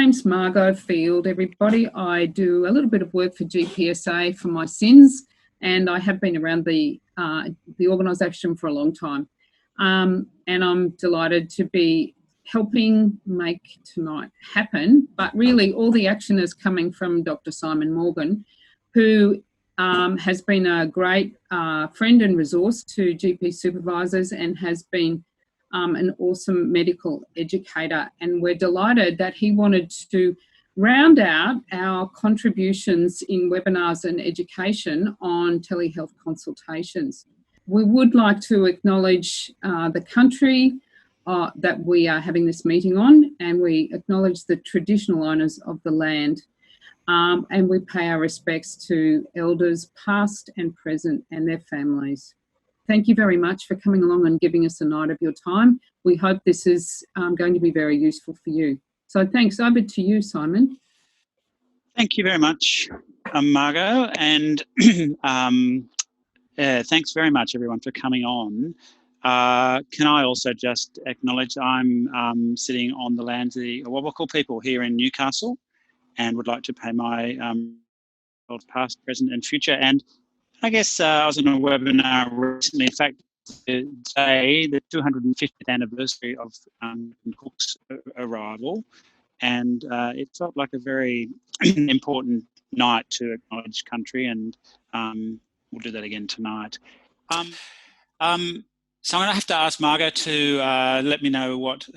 name's Margot Field, everybody. I do a little bit of work for GPSA for my sins, and I have been around the organisation for a long time. And I'm delighted to be helping make tonight happen. But really, all the action is coming from Dr. Simon Morgan, who has been a great friend and resource to GP supervisors and has been an awesome medical educator. And we're delighted that he wanted to round out our contributions in webinars and education on telehealth consultations. We would like to acknowledge the country that we are having this meeting on, and we acknowledge the traditional owners of the land. And we pay our respects to elders past and present and their families. Thank you very much for coming along and giving us a night of your time. We hope this is going to be very useful for you. So thanks. Over to you, Simon. Thank you very much, Margot. And thanks very much, everyone, for coming on. Can I also just acknowledge I'm sitting on the lands of the Awabakal people here in Newcastle, and would like to pay my past, present and future. And I guess I was on a webinar recently, in fact, today, the 250th anniversary of Cook's arrival, and it felt like a very important night to acknowledge country, and we'll do that again tonight. So I'm going to have to ask Margot to let me know what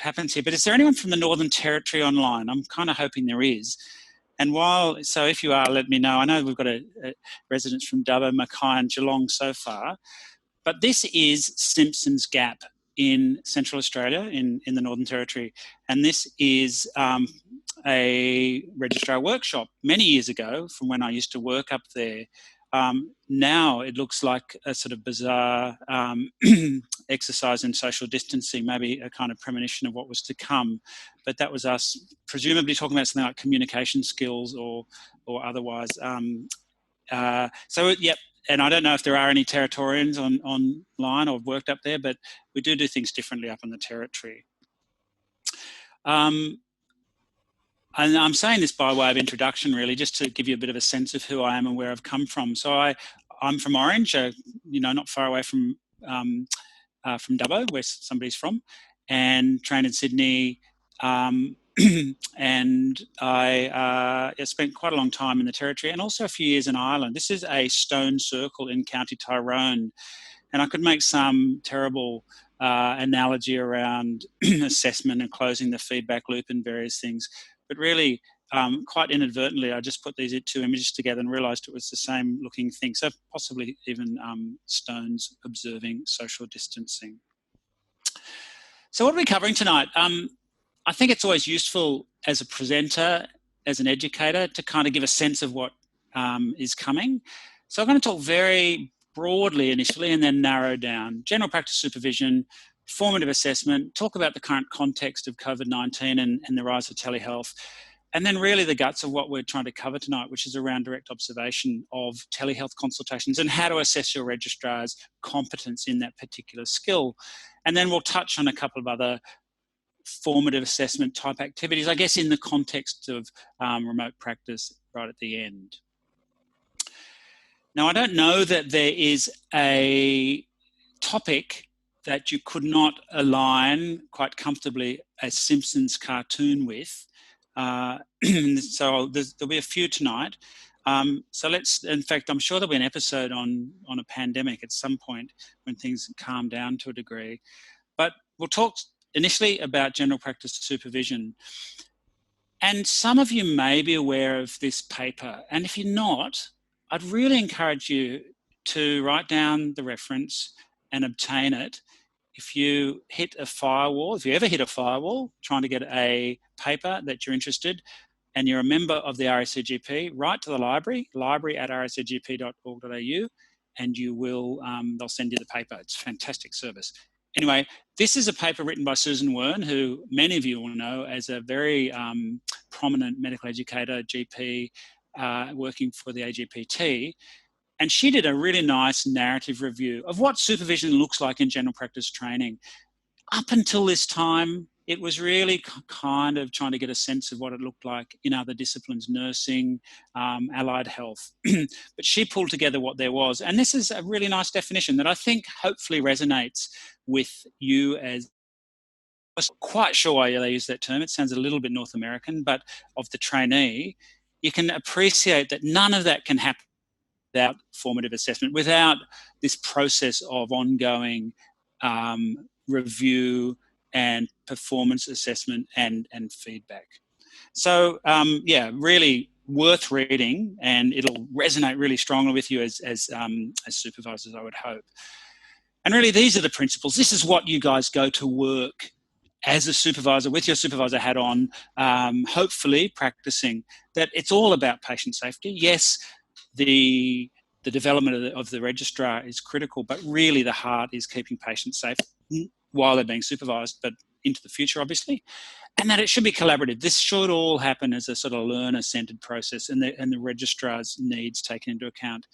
happens here. But is there anyone from the Northern Territory online? I'm kind of hoping there is. And so if you are, let me know. I know we've got a residents from Dubbo, Mackay and Geelong so far. But this is Simpsons Gap in Central Australia, in the Northern Territory. And this is a registrar workshop many years ago from when I used to work up there. Now it looks like a sort of bizarre exercise in social distancing, maybe a kind of premonition of what was to come. But that was us presumably talking about something like communication skills or otherwise. So, yep. And I don't know if there are any Territorians online or worked up there, but we do things differently up in the Territory. And I'm saying this by way of introduction, really, just to give you a bit of a sense of who I am and where I've come from. So I'm from Orange, not far away from Dubbo, where somebody's from, and trained in Sydney. And I spent quite a long time in the Territory and also a few years in Ireland. This is a stone circle in County Tyrone. And I could make some terrible analogy around assessment and closing the feedback loop and various things. But really, quite inadvertently, I just put these two images together and realised it was the same looking thing. So possibly even stones observing social distancing. So what are we covering tonight? I think it's always useful as a presenter, as an educator, to kind of give a sense of what is coming. So I'm going to talk very broadly initially and then narrow down. General practice supervision, formative assessment, talk about the current context of COVID-19 and the rise of telehealth, and then really the guts of what we're trying to cover tonight, which is around direct observation of telehealth consultations and how to assess your registrar's competence in that particular skill. And then we'll touch on a couple of other formative assessment type activities, I guess in the context of remote practice right at the end. Now, I don't know that there is a topic that you could not align quite comfortably a Simpsons cartoon with. So there'll be a few tonight. So in fact, I'm sure there'll be an episode on a pandemic at some point when things calm down to a degree. But we'll talk initially about general practice supervision. And some of you may be aware of this paper. And if you're not, I'd really encourage you to write down the reference and obtain it. If you hit a firewall, if you ever hit a firewall trying to get a paper that you're interested and you're a member of the RACGP, write to the library@racgp.org.au, and you will, they'll send you the paper. It's a fantastic service. Anyway, this is a paper written by Susan Wern, who many of you will know as a very prominent medical educator, GP, working for the AGPT. And she did a really nice narrative review of what supervision looks like in general practice training. Up until this time, it was really kind of trying to get a sense of what it looked like in other disciplines, nursing, allied health. But she pulled together what there was. And this is a really nice definition that I think hopefully resonates with you as, I was quite sure why they use that term. It sounds a little bit North American, but of the trainee, you can appreciate that none of that can happen without formative assessment, without this process of ongoing review and performance assessment and feedback. So yeah, really worth reading, and it'll resonate really strongly with you as supervisors, I would hope. And really, these are the principles. This is what you guys go to work as a supervisor, with your supervisor hat on, hopefully practicing, that it's all about patient safety. Yes, the development of the registrar is critical, but really the heart is keeping patients safe while they're being supervised, but into the future, obviously. And that it should be collaborative. This should all happen as a sort of learner-centred process, and the registrar's needs taken into account.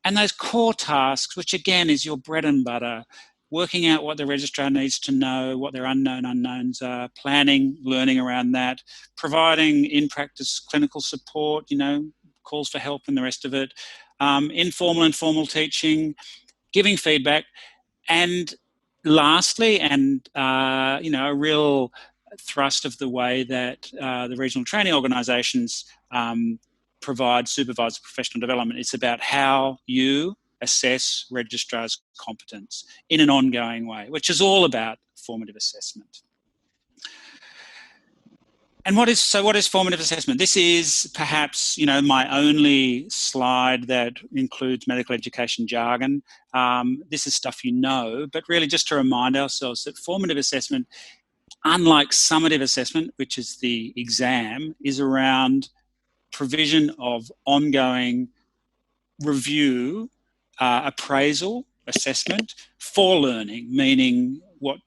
And those core tasks, which again is your bread and butter, working out what the registrar needs to know, what their unknown unknowns are, planning, learning around that, providing in-practice clinical support, calls for help and the rest of it, informal and formal teaching, giving feedback, and lastly, and a real thrust of the way that the regional training organisations provide supervisor professional development. It's about how you assess registrars' competence in an ongoing way, which is all about formative assessment. And what is formative assessment? This is perhaps, my only slide that includes medical education jargon. This is stuff but really just to remind ourselves that formative assessment, unlike summative assessment, which is the exam, is around provision of ongoing review, appraisal, assessment for learning, meaning what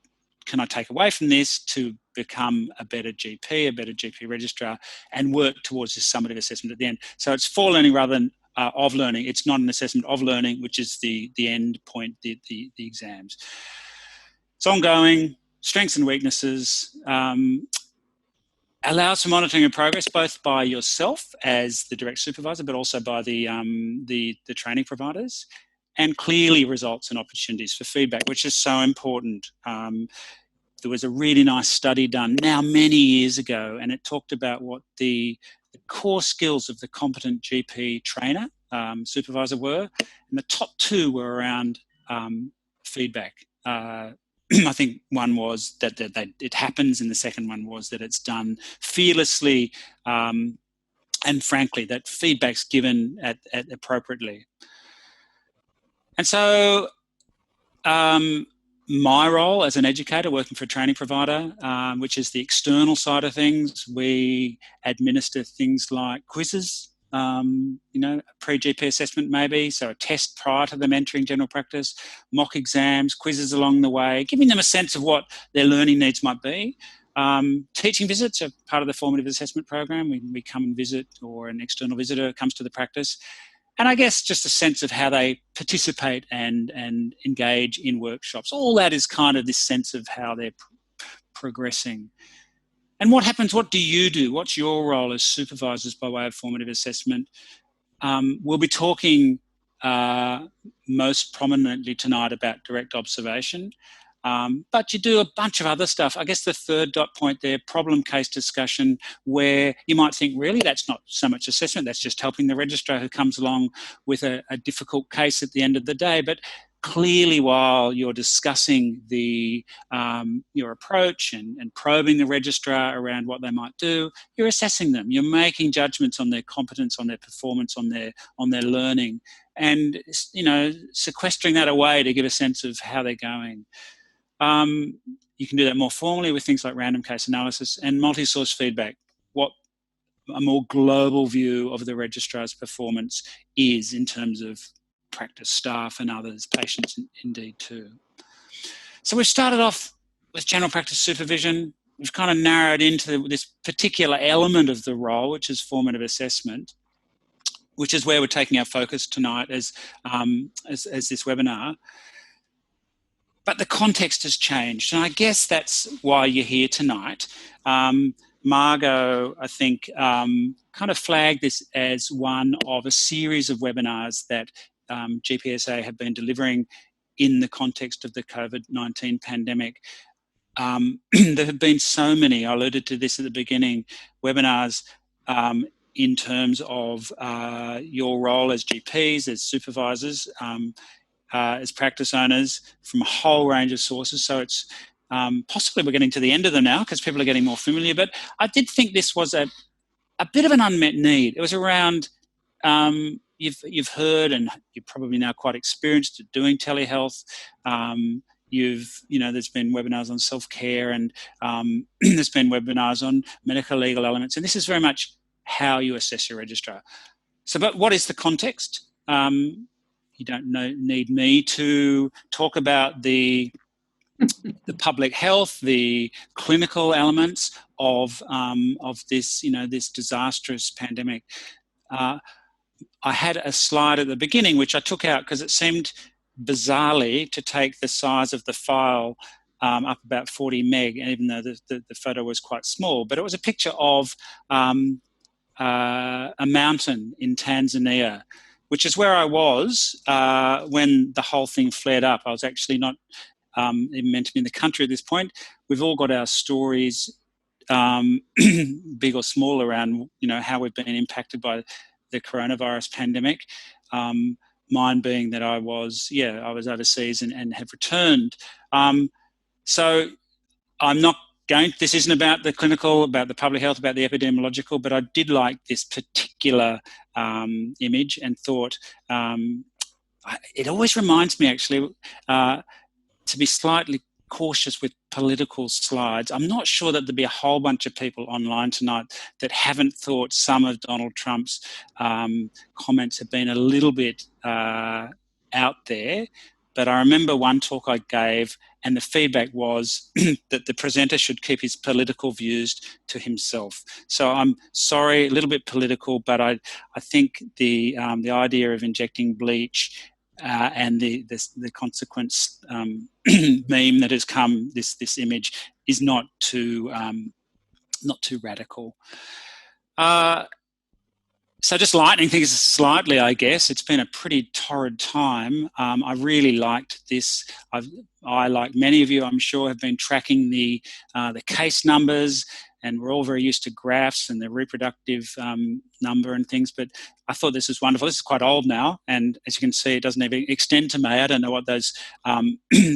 can I take away from this to become a better GP registrar, and work towards this summative assessment at the end. So it's for learning rather than of learning. It's not an assessment of learning, which is the end point, the exams. It's ongoing, strengths and weaknesses, allows for monitoring of progress, both by yourself as the direct supervisor, but also by the training providers, and clearly results in opportunities for feedback, which is so important. There was a really nice study done now many years ago, and it talked about what the core skills of the competent GP trainer, supervisor were, and the top two were around feedback. I think one was that it happens, and the second one was that it's done fearlessly, and frankly, that feedback's given at appropriately. And so my role as an educator working for a training provider, which is the external side of things, we administer things like quizzes, pre-GP assessment maybe, so a test prior to them entering general practice, mock exams, quizzes along the way, giving them a sense of what their learning needs might be. Teaching visits are part of the formative assessment program. We come and visit, or an external visitor comes to the practice. And I guess just a sense of how they participate and engage in workshops. All that is kind of this sense of how they're progressing. And what happens, what do you do? What's your role as supervisors by way of formative assessment? We'll be talking most prominently tonight about direct observation. But you do a bunch of other stuff. I guess the third dot point there, problem case discussion, where you might think, really, that's not so much assessment, that's just helping the registrar who comes along with a difficult case at the end of the day. But clearly, while you're discussing your approach and probing the registrar around what they might do, you're assessing them. You're making judgments on their competence, on their performance, on their learning, and sequestering that away to give a sense of how they're going. You can do that more formally with things like random case analysis and multi-source feedback, what a more global view of the registrar's performance is in terms of practice staff and others, patients indeed too. So we've started off with general practice supervision. We've kind of narrowed into this particular element of the role, which is formative assessment, which is where we're taking our focus tonight as this webinar. but the context has changed. And I guess that's why you're here tonight. Margot, I think, kind of flagged this as one of a series of webinars that GPSA have been delivering in the context of the COVID-19 pandemic. There have been so many, I alluded to this at the beginning, webinars in terms of your role as GPs, as supervisors, as practice owners from a whole range of sources. So it's possibly we're getting to the end of them now because people are getting more familiar. But I did think this was a bit of an unmet need. It was around, you've heard and you're probably now quite experienced at doing telehealth. There's been webinars on self-care and there's been webinars on medical legal elements. And this is very much how you assess your registrar. So, but what is the context? You don't need me to talk about the public health, the clinical elements of this, this disastrous pandemic. I had a slide at the beginning which I took out because it seemed bizarrely to take the size of the file up about 40 meg, even though the photo was quite small. But it was a picture of a mountain in Tanzania, which is where I was when the whole thing flared up. I was actually not even meant to be in the country at this point. We've all got our stories, big or small, around how we've been impacted by the coronavirus pandemic. Mine being that I was overseas and have returned. So I'm not going. This isn't about the clinical, about the public health, about the epidemiological, but I did like this particular image and thought it always reminds me actually to be slightly cautious with political slides. I'm not sure that there'll be a whole bunch of people online tonight that haven't thought some of Donald Trump's comments have been a little bit out there. But I remember one talk I gave and the feedback was that the presenter should keep his political views to himself. So I'm sorry, a little bit political, but I think the idea of injecting bleach and the consequence meme that has come, this image, is not too radical. So just lightening things slightly, I guess. It's been a pretty torrid time. I really liked this. I, like many of you, I'm sure, have been tracking the case numbers, and we're all very used to graphs and the reproductive number and things, but I thought this was wonderful. This is quite old now, and as you can see, it doesn't even extend to May. I don't know what those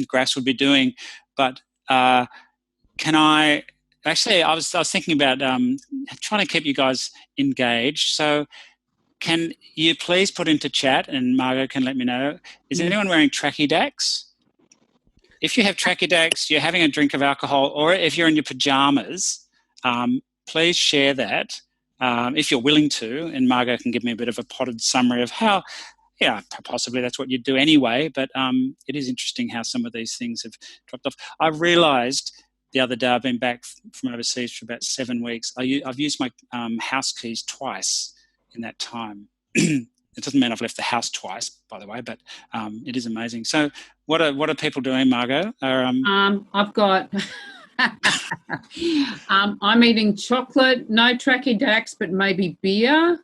graphs would be doing, but can I... Actually, I was thinking about trying to keep you guys engaged. So can you please put into chat, and Margot can let me know, is anyone wearing tracky dacks? If you have tracky dacks, you're having a drink of alcohol, or if you're in your pajamas, please share that if you're willing to, and Margot can give me a bit of a potted summary of how, possibly that's what you'd do anyway, but it is interesting how some of these things have dropped off. I realised the other day, I've been back from overseas for about 7 weeks. I've used my house keys twice in that time. It doesn't mean I've left the house twice, by the way, but it is amazing. So what are people doing, Margot? I've got... I'm eating chocolate, no tracky dacks, but maybe beer.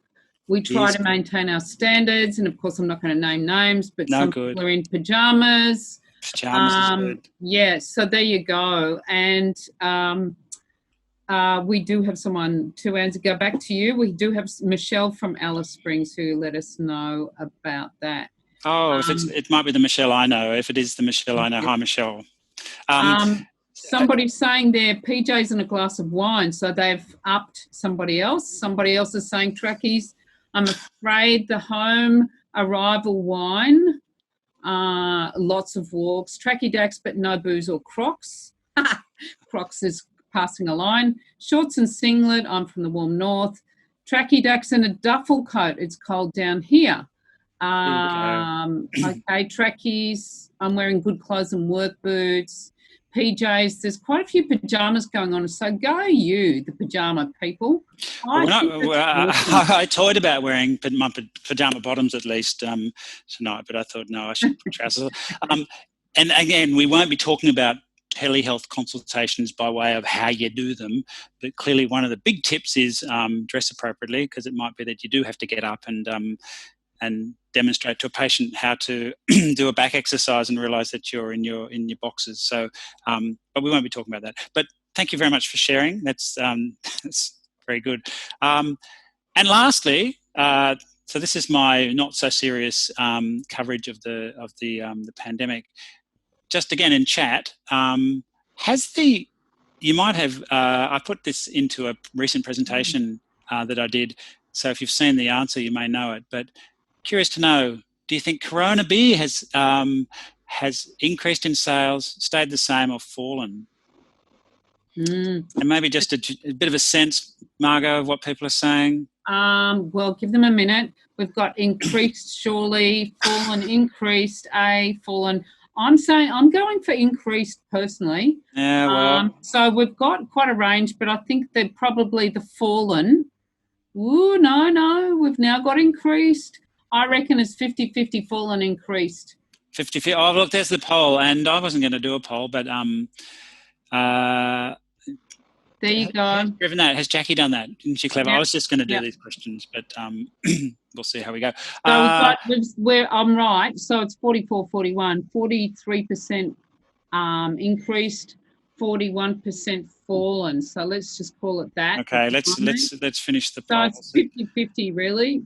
We try to maintain our standards, and of course I'm not going to name names, but some people are in pajamas. Pajamas is good. Yeah, so there you go. And we do have someone, 2 hours ago, back to you. We do have Michelle from Alice Springs who let us know about that. Oh, it might be the Michelle I know. If it is the Michelle I know, hi, Michelle. Somebody's saying they're PJs and a glass of wine, so they've upped somebody else. Somebody else is saying trackies. I'm afraid the home arrival wine, lots of walks, tracky dacks, but no booze or Crocs. Crocs is passing a line. Shorts and singlet, I'm from the warm north. Tracky dacks and a duffel coat, it's cold down here. Okay, trackies, I'm wearing good clothes and work boots. PJs, there's quite a few pajamas going on, so go you, the pajama people. I toyed about wearing my pajama bottoms at least tonight, but I thought, no, I should put trousers on. And again, we won't be talking about telehealth consultations by way of how you do them, but clearly one of the big tips is dress appropriately, because it might be that you do have to get up and demonstrate to a patient how to do a back exercise and realise that you're in your boxes. So, but we won't be talking about that. But thank you very much for sharing. That's very good. And lastly, so this is my not so serious coverage of the pandemic. Just again in chat, you might have, I put this into a recent presentation that I did, so if you've seen the answer, you may know it, but curious to know, do you think Corona beer has increased in sales, stayed the same, or fallen? And maybe just a bit of a sense, Margot, of what people are saying. Well, give them a minute. We've got increased, surely, fallen, increased, fallen. I'm going for increased personally. Yeah, well. So we've got quite a range, but I think that probably the fallen. Ooh, no, we've now got increased. I reckon it's 50-50 fallen, increased. 50-50. Oh, look, there's the poll, and I wasn't going to do a poll, but there you go. Has Jackie done that? Isn't she clever? Yep. I was just going to do these questions, but we'll see how we go. So I'm right. So it's 44-41, 43% increased, 41% fallen. So let's just call it that. Okay, let's finish the poll. So it's 50-50 really.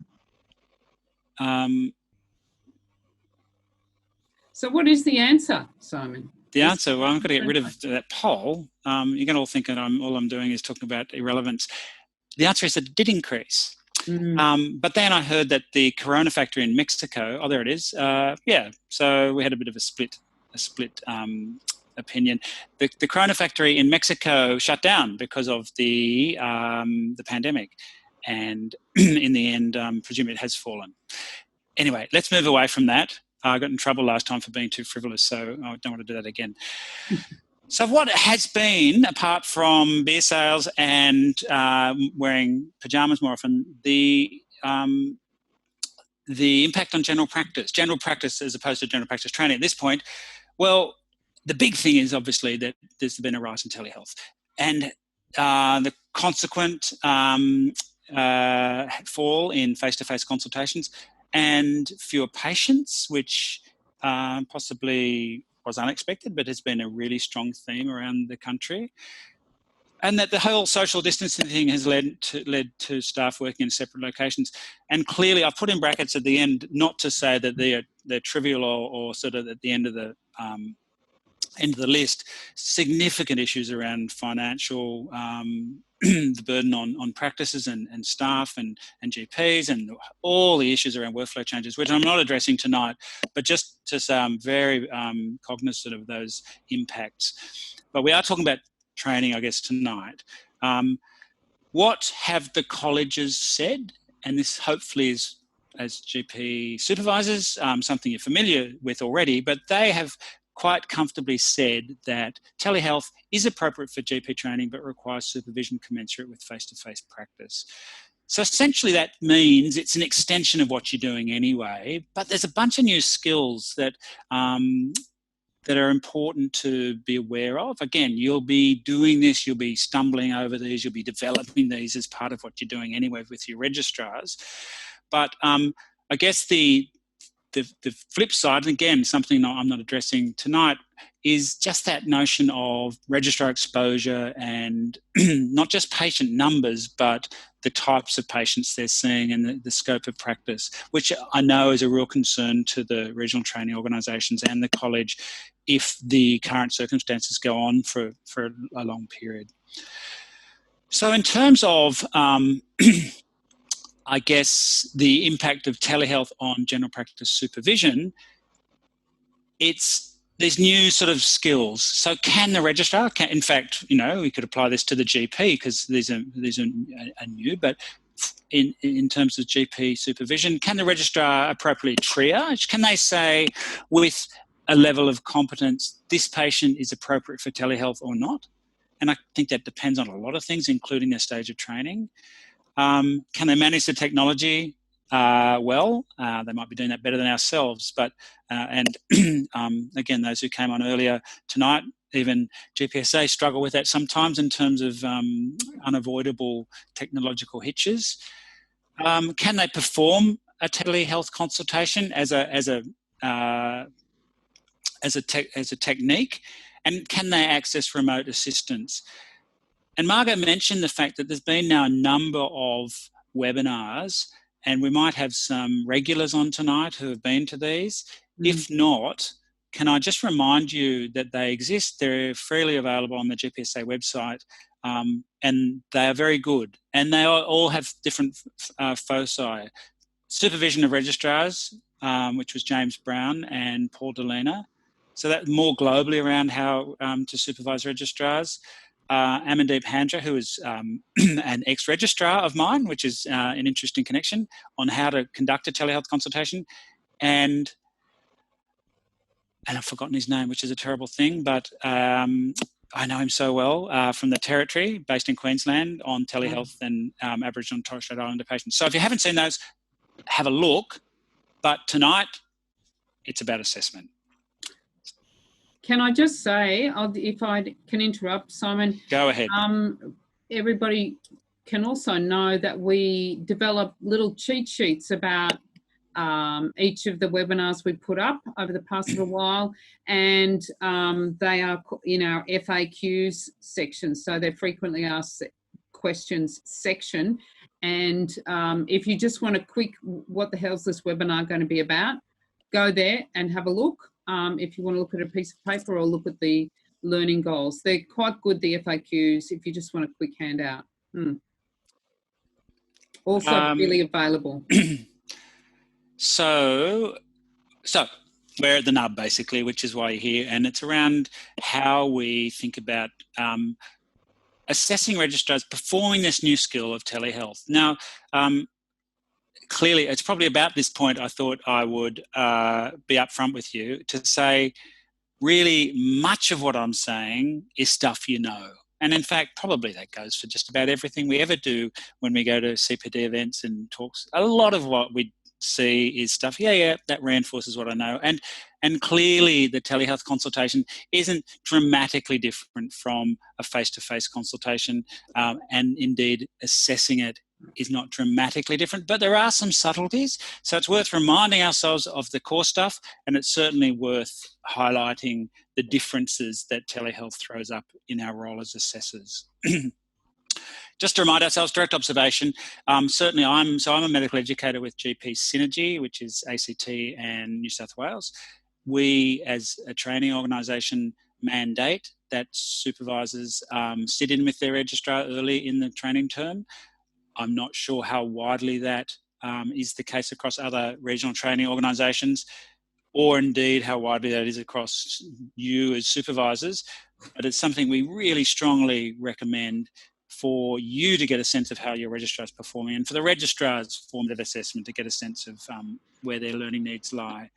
So what is the answer, Simon? The answer, well, I'm going to get rid of that poll. You're going to all think that all I'm doing is talking about irrelevance. The answer is that it did increase. But then I heard that the Corona factory in Mexico, oh, there it is. So we had a bit of a split opinion. The Corona factory in Mexico shut down because of the pandemic. And in the end, presumably it has fallen. Anyway, let's move away from that. I got in trouble last time for being too frivolous, so I don't want to do that again. So what has been, apart from beer sales and wearing pyjamas more often, the impact on general practice as opposed to general practice training at this point? Well, the big thing is obviously that there's been a rise in telehealth, and the consequent fall in face-to-face consultations and fewer patients, which possibly was unexpected, but has been a really strong theme around the country. And that the whole social distancing thing has led to staff working in separate locations. And clearly, I've put in brackets at the end, not to say that they're trivial or sort of at the end of the list, significant issues around financial, the burden on practices and staff and GPs, and all the issues around workflow changes, which I'm not addressing tonight, but just to say I'm very cognizant of those impacts. But we are talking about training, I guess, tonight. What have the colleges said? And this hopefully is, as GP supervisors, something you're familiar with already, but they have quite comfortably said that telehealth is appropriate for GP training but requires supervision commensurate with face-to-face practice. So essentially that means it's an extension of what you're doing anyway, but there's a bunch of new skills that are important to be aware of. Again, you'll be doing this, you'll be stumbling over these, you'll be developing these as part of what you're doing anyway with your registrars. But I guess the flip side, and again, something I'm not addressing tonight, is just that notion of registrar exposure and not just patient numbers, but the types of patients they're seeing and the scope of practice, which I know is a real concern to the regional training organisations and the college if the current circumstances go on for a long period. So in terms of I guess the impact of telehealth on general practice supervision, it's these new sort of skills. So can the registrar, in fact, we could apply this to the GP because these are new, but in terms of GP supervision, can the registrar appropriately triage? Can they say with a level of competence, this patient is appropriate for telehealth or not? And I think that depends on a lot of things, including their stage of training. Can they manage the technology? well. They might be doing that better than ourselves. But again, those who came on earlier tonight, even GPSA struggle with that sometimes in terms of unavoidable technological hitches. Can they perform a telehealth consultation as a technique, and can they access remote assistance? And Margot mentioned the fact that there's been now a number of webinars, and we might have some regulars on tonight who have been to these. If not, can I just remind you that they exist? They're freely available on the GPSA website, and they are very good. And they all have different foci. Supervision of Registrars, which was James Brown and Paul Delena. So that more globally around how to supervise registrars. Amandeep Handra, who is an ex-registrar of mine, which is an interesting connection on how to conduct a telehealth consultation. And I've forgotten his name, which is a terrible thing, but I know him so well from the Territory, based in Queensland, on telehealth and Aboriginal and Torres Strait Islander patients. So if you haven't seen those, have a look. But tonight, it's about assessment. Can I just say, if I can interrupt, Simon? Go ahead. Everybody can also know that we develop little cheat sheets about each of the webinars we put up over the past little while, and they are in our FAQs section, so they're frequently asked questions section. And if you just want a quick, what the hell's this webinar going to be about, go there and have a look. If you want to look at a piece of paper or look at the learning goals, they're quite good, the FAQs, if you just want a quick handout. Also really available. So we're at the nub, basically, which is why you're here, and it's around how we think about assessing registrars performing this new skill of telehealth. Now, clearly, it's probably about this point I thought I would be upfront with you to say, really, much of what I'm saying is stuff you know. And in fact, probably that goes for just about everything we ever do when we go to CPD events and talks. A lot of what we see is stuff, that reinforces what I know. And clearly the telehealth consultation isn't dramatically different from a face-to-face consultation, and indeed assessing it is not dramatically different, but there are some subtleties. So it's worth reminding ourselves of the core stuff, and it's certainly worth highlighting the differences that telehealth throws up in our role as assessors. Just to remind ourselves, direct observation, certainly I'm a medical educator with GP Synergy, which is ACT and New South Wales. We, as a training organisation, mandate that supervisors sit in with their registrar early in the training term. I'm not sure how widely that is the case across other regional training organisations, or indeed how widely that is across you as supervisors, but it's something we really strongly recommend for you to get a sense of how your registrar is performing, and for the registrar's formative assessment to get a sense of where their learning needs lie.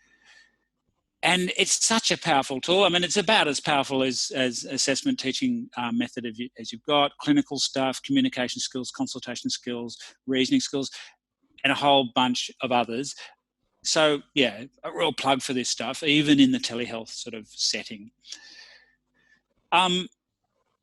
And it's such a powerful tool. I mean, it's about as powerful as assessment teaching method as you've got. Clinical stuff, communication skills, consultation skills, reasoning skills, and a whole bunch of others. So, yeah, a real plug for this stuff, even in the telehealth sort of setting. My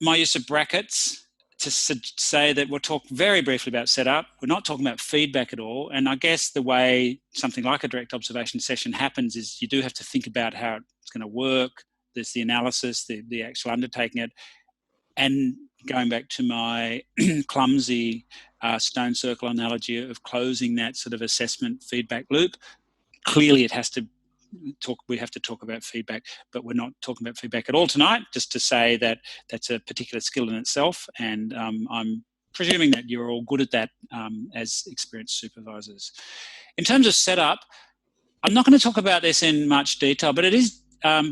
use of brackets to say that we'll talk very briefly about setup. We're not talking about feedback at all. And I guess the way something like a direct observation session happens is you do have to think about how it's going to work. There's the analysis, the actual undertaking it. And going back to my clumsy stone circle analogy of closing that sort of assessment feedback loop, clearly it has to we have to talk about feedback, but we're not talking about feedback at all tonight, just to say that that's a particular skill in itself, and I'm presuming that you're all good at that as experienced supervisors. In terms of setup, I'm not going to talk about this in much detail, but it is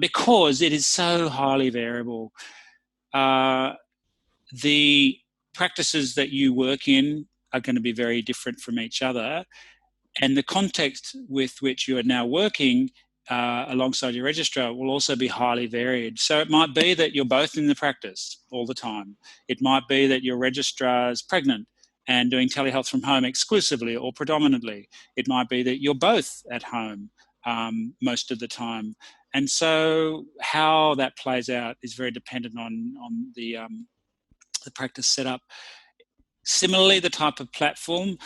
because it is so highly variable. The practices that you work in are going to be very different from each other, and the context with which you are now working alongside your registrar will also be highly varied. So it might be that you're both in the practice all the time. It might be that your registrar is pregnant and doing telehealth from home exclusively or predominantly. It might be that you're both at home most of the time. And so how that plays out is very dependent on the practice setup. Similarly, the type of platform,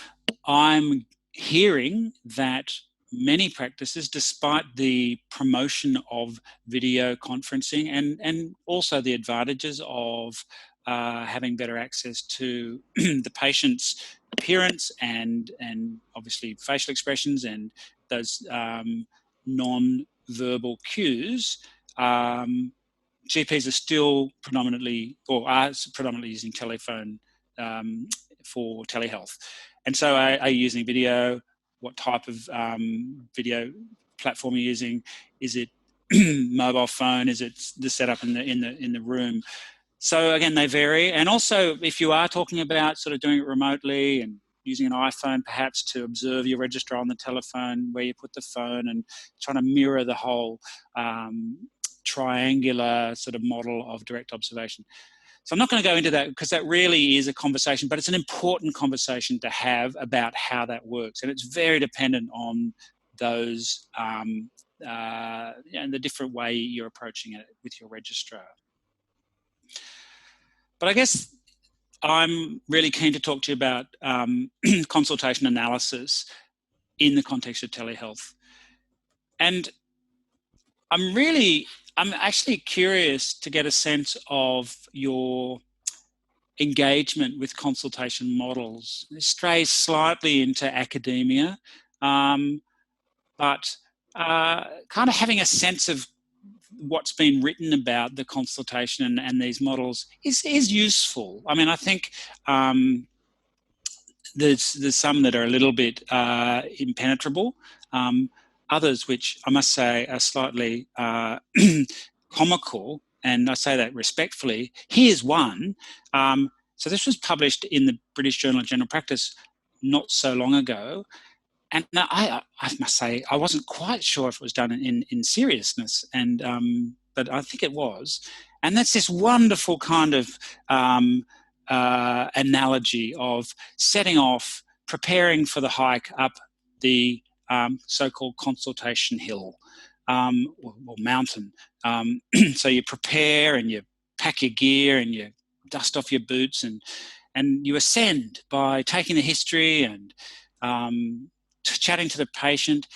I'm hearing that many practices, despite the promotion of video conferencing and also the advantages of having better access to the patient's appearance and obviously facial expressions and those non-verbal cues, GPs are still predominantly using telephone for telehealth. And so are you using video? What type of video platform are you using? Is it mobile phone? Is it the setup in the room? So again, they vary. And also, if you are talking about sort of doing it remotely and using an iPhone perhaps to observe your registrar on the telephone, where you put the phone and trying to mirror the whole triangular sort of model of direct observation. So I'm not going to go into that because that really is a conversation, but it's an important conversation to have about how that works. And it's very dependent on those, and the different way you're approaching it with your registrar. But I guess I'm really keen to talk to you about consultation analysis in the context of telehealth. And I'm actually curious to get a sense of your engagement with consultation models. It strays slightly into academia, but kind of having a sense of what's been written about the consultation and these models is useful. I mean, I think there's some that are a little bit impenetrable. Others, which I must say are slightly comical, and I say that respectfully. Here's one. So this was published in the British Journal of General Practice not so long ago. And I must say, I wasn't quite sure if it was done in seriousness, but I think it was. And that's this wonderful kind of analogy of setting off, preparing for the hike up the so-called consultation hill or mountain. So you prepare and you pack your gear and you dust off your boots and you ascend by taking the history and chatting to the patient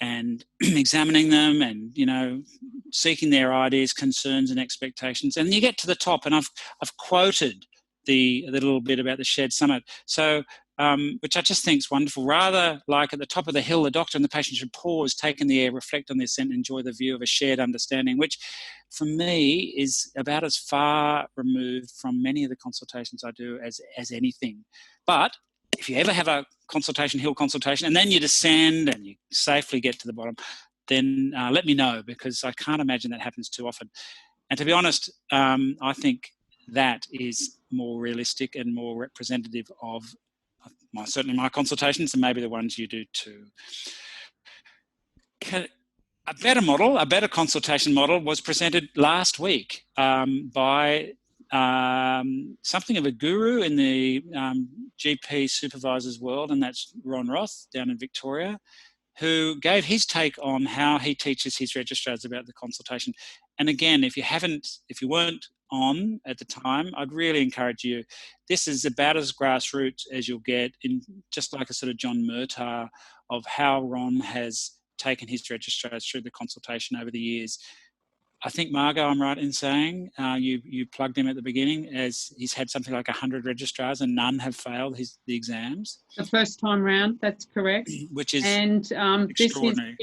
and examining them and, seeking their ideas, concerns and expectations. And you get to the top, and I've quoted the little bit about the shared summit. So, which I just think is wonderful. Rather like at the top of the hill, the doctor and the patient should pause, take in the air, reflect on the ascent, and enjoy the view of a shared understanding, which for me is about as far removed from many of the consultations I do as anything. But if you ever have a consultation hill consultation and then you descend and you safely get to the bottom, then let me know, because I can't imagine that happens too often. And to be honest, I think that is more realistic and more representative of certainly my consultations, and maybe the ones you do too. A better consultation model was presented last week by something of a guru in the GP supervisors world, and that's Ron Roth down in Victoria, who gave his take on how he teaches his registrars about the consultation. And again, if you weren't on at the time, I'd really encourage you. This is about as grassroots as you'll get, in just like a sort of John Murtagh of how Ron has taken his registrars through the consultation over the years. I think, Margot, I'm right in saying you plugged him at the beginning, as he's had something like 100 registrars and none have failed the exams. The first time round, that's correct. Which is extraordinary.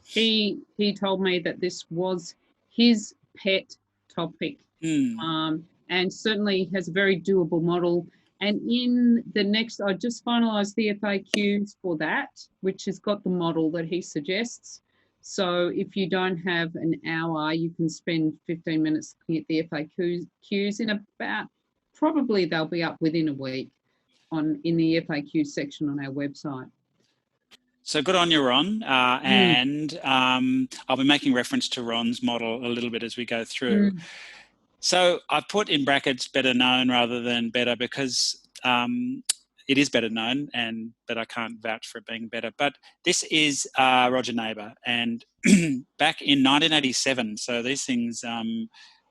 He told me that this was his pet topic, and certainly has a very doable model. And in the next, I just finalised the FAQs for that, which has got the model that he suggests. So if you don't have an hour, you can spend 15 minutes looking at the FAQs in about, probably they'll be up within a week in the FAQ section on our website. So good on you, Ron. And I'll be making reference to Ron's model a little bit as we go through. So I've put in brackets better known rather than better, because it is better known, but I can't vouch for it being better. But this is Roger Neighbour, and back in 1987. So these things,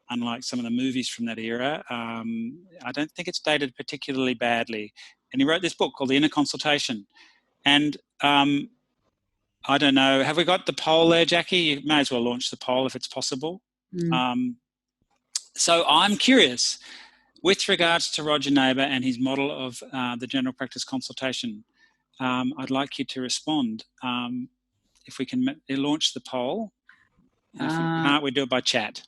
unlike some of the movies from that era, I don't think it's dated particularly badly. And he wrote this book called The Inner Consultation. And I don't know, have we got the poll there, Jackie? You may as well launch the poll if it's possible. So I'm curious, with regards to Roger Neighbour and his model of the general practice consultation, I'd like you to respond. If we can launch the poll. And if we can't, we do it by chat.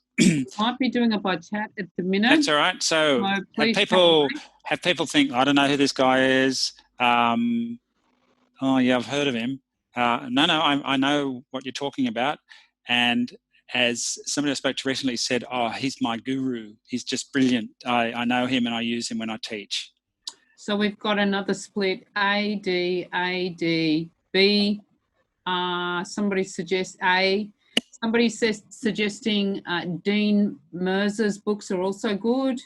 Might be doing it by chat at the minute. That's all right. So have people think, I don't know who this guy is. Oh, yeah, I've heard of him. No, I know what you're talking about. And as somebody I spoke to recently said, oh, he's my guru. He's just brilliant. I know him and I use him when I teach. So we've got another split, A, D, A, D, B. Somebody suggests A. Somebody says suggesting Dean Merzer's books are also good.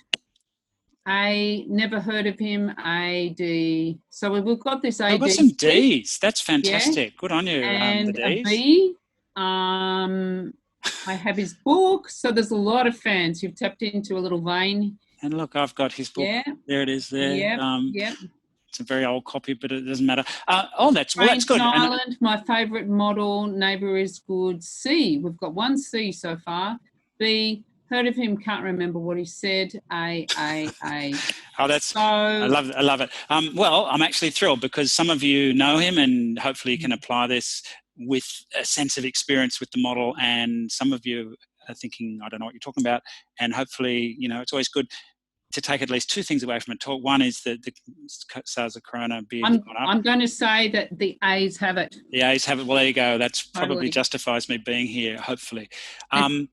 A, never heard of him. A, D. So we've got this A, I've got D, some Ds. That's fantastic. Yeah. Good on you. And the a Ds. B. I have his book. So there's a lot of fans who've tapped into a little vein. And look, I've got his book. Yeah. There it is there. Yep. It's a very old copy, but it doesn't matter. That's good. Island, my favourite model. Neighbour is good. C, we've got one C so far. B, heard of him, can't remember what he said. A. Oh, I love it. Well, I'm actually thrilled because some of you know him, and hopefully you can apply this with a sense of experience with the model, and some of you are thinking, I don't know what you're talking about, and hopefully, it's always good to take at least two things away from a talk. One is that the SARS of Corona beard has gone up. I'm going to say that the A's have it. The A's have it. Well, there you go. That's probably justifies me being here, hopefully. And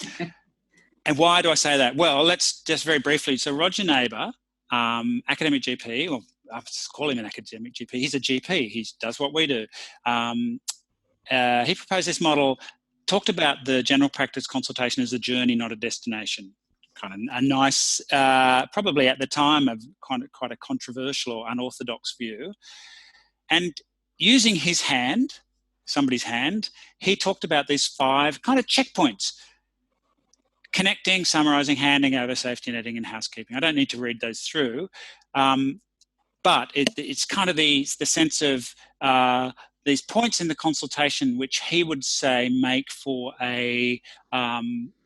why do I say that? Well, let's just very briefly. So Roger Neighbour, academic GP, or I'll just call him an academic GP. He's a GP. He does what we do. He proposed this model, talked about the general practice consultation as a journey, not a destination. Kind of a nice, probably at the time, quite a controversial or unorthodox view. And using his hand, somebody's hand, he talked about these 5 kind of checkpoints: connecting, summarising, handing over, safety netting, and housekeeping. I don't need to read those through, but it's kind of the sense of these points in the consultation which he would say make for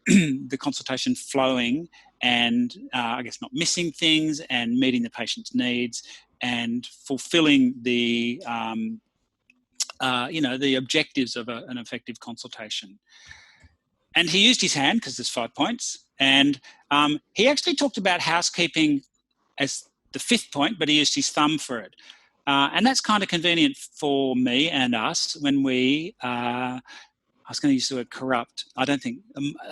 the consultation flowing and I guess not missing things and meeting the patient's needs and fulfilling the the objectives of an effective consultation. And he used his hand because there's 5 points, and he actually talked about housekeeping as the 5th point, but he used his thumb for it. And that's kind of convenient for me and us when we I was going to use the word corrupt. I don't think,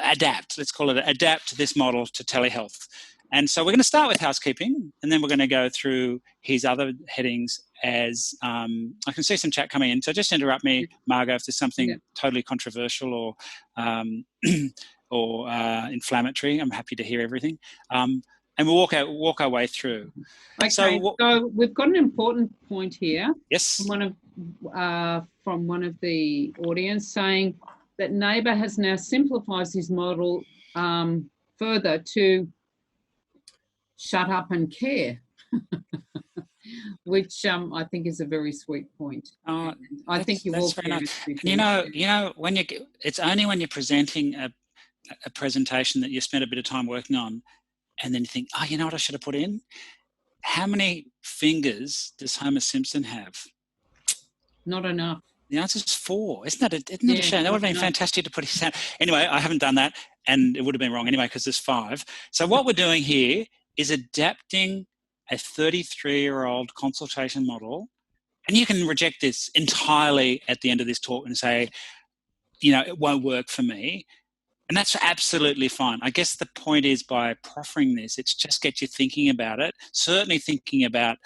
adapt, let's call it adapt this model to telehealth. And so we're going to start with housekeeping, and then we're going to go through his other headings as, I can see some chat coming in. So just interrupt me, Margot, if there's something totally controversial or inflammatory. I'm happy to hear everything. And we'll walk our way through. Okay, so we've got an important point here. Yes. From one of the audience saying that Neighbour has now simplified his model further to shut up and care, which I think is a very sweet point. I think you will. Nice. It's only when you're presenting a presentation that you spend a bit of time working on, and then you think, oh, you know what I should have put in? How many fingers does Homer Simpson have? Not enough. The answer is 4. Isn't that a shame? That would have been fantastic to put his hand. Anyway, I haven't done that, and it would have been wrong anyway because there's 5. So what we're doing here is adapting a 33-year-old consultation model, and you can reject this entirely at the end of this talk and say, it won't work for me. And that's absolutely fine. I guess the point is, by proffering this, it's just get you thinking about it, certainly thinking about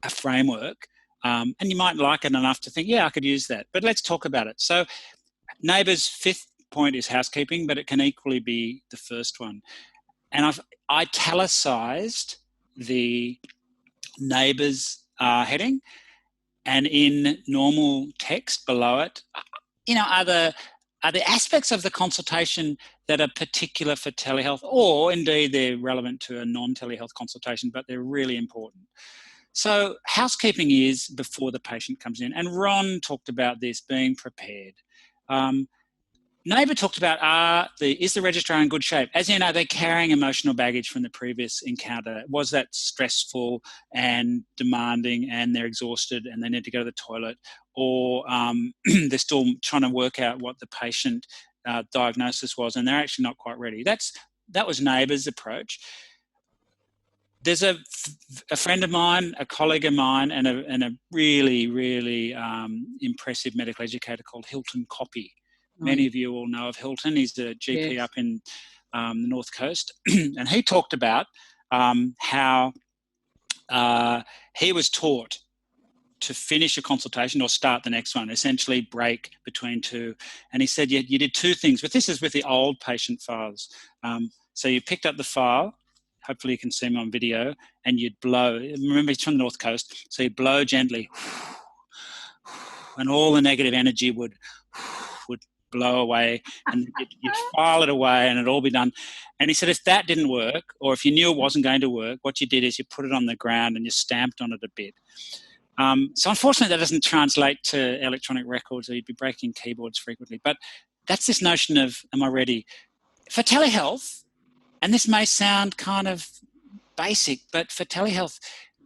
a framework, and you might like it enough to think, I could use that. But let's talk about it. So Neighbour's 5th point is housekeeping, but it can equally be the first one. And I've italicised the Neighbour's heading, and in normal text below it, are the aspects of the consultation that are particular for telehealth, or indeed they're relevant to a non-telehealth consultation, but they're really important. So housekeeping is before the patient comes in, and Ron talked about this, being prepared. Neighbour talked about is the registrar in good shape? As you know, they're carrying emotional baggage from the previous encounter. Was that stressful and demanding, and they're exhausted and they need to go to the toilet, or they're still trying to work out what the patient diagnosis was and they're actually not quite ready? That was Neighbour's approach. There's a friend of mine, a colleague of mine, and a really, really impressive medical educator called Hilton Coppy. Many of you all know of Hilton. He's a GP Yes. up in the North Coast. And he talked about how he was taught to finish a consultation or start the next one, essentially break between two. And he said you did two things, but this is with the old patient files. So you picked up the file, hopefully you can see him on video, and you'd blow. Remember, he's from the North Coast, so you'd blow gently, and all the negative energy would blow away, and you'd file it away and it'd all be done. And he said if that didn't work, or if you knew it wasn't going to work, what you did is you put it on the ground and you stamped on it a bit. So unfortunately that doesn't translate to electronic records, or you'd be breaking keyboards frequently. But that's this notion of, am I ready? For telehealth, and this may sound kind of basic, but for telehealth,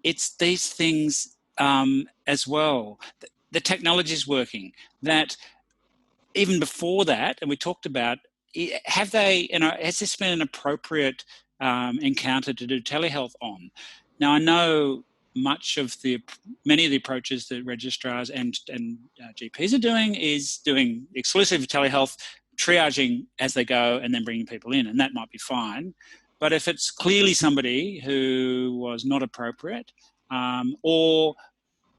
it's these things as well. The technology is working. That even before that, and we talked about, has this been an appropriate encounter to do telehealth on? Now, I know many of the approaches that registrars and GPs are doing is doing exclusive telehealth, triaging as they go and then bringing people in, and that might be fine. But if it's clearly somebody who was not appropriate, or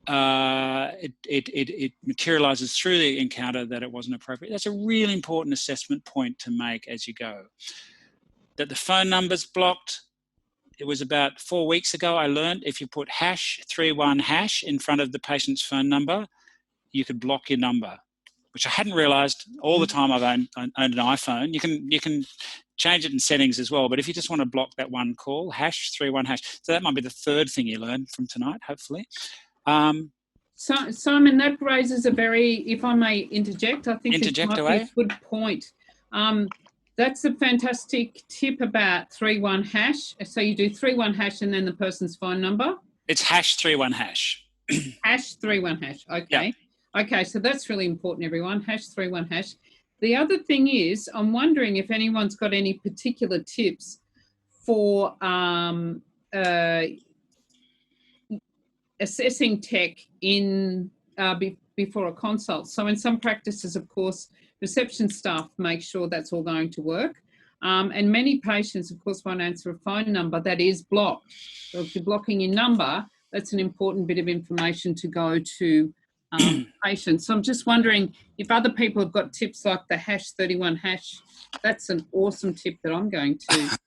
it materializes through the encounter that it wasn't appropriate, that's a really important assessment point to make as you go. That the phone number's blocked. It was about 4 weeks ago I learned if you put #31# in front of the patient's phone number, you could block your number, which I hadn't realized all the time I've owned an iPhone. You can change it in settings as well, but if you just want to block that one call, #31#. So that might be the third thing you learn from tonight, hopefully. So, Simon, that raises a very, if I may interject, I think this might be a good point. That's a fantastic tip about #31#. So you do #31# and then the person's phone number? It's #31#. #31#, okay. Yeah. Okay, so that's really important, everyone, #31#. The other thing is, I'm wondering if anyone's got any particular tips for assessing tech in before a consult. So in some practices, of course, reception staff make sure that's all going to work. And many patients, of course, won't answer a phone number that is blocked. So if you're blocking your number, that's an important bit of information to go to patients. So I'm just wondering if other people have got tips like the #31#. That's an awesome tip that I'm going to...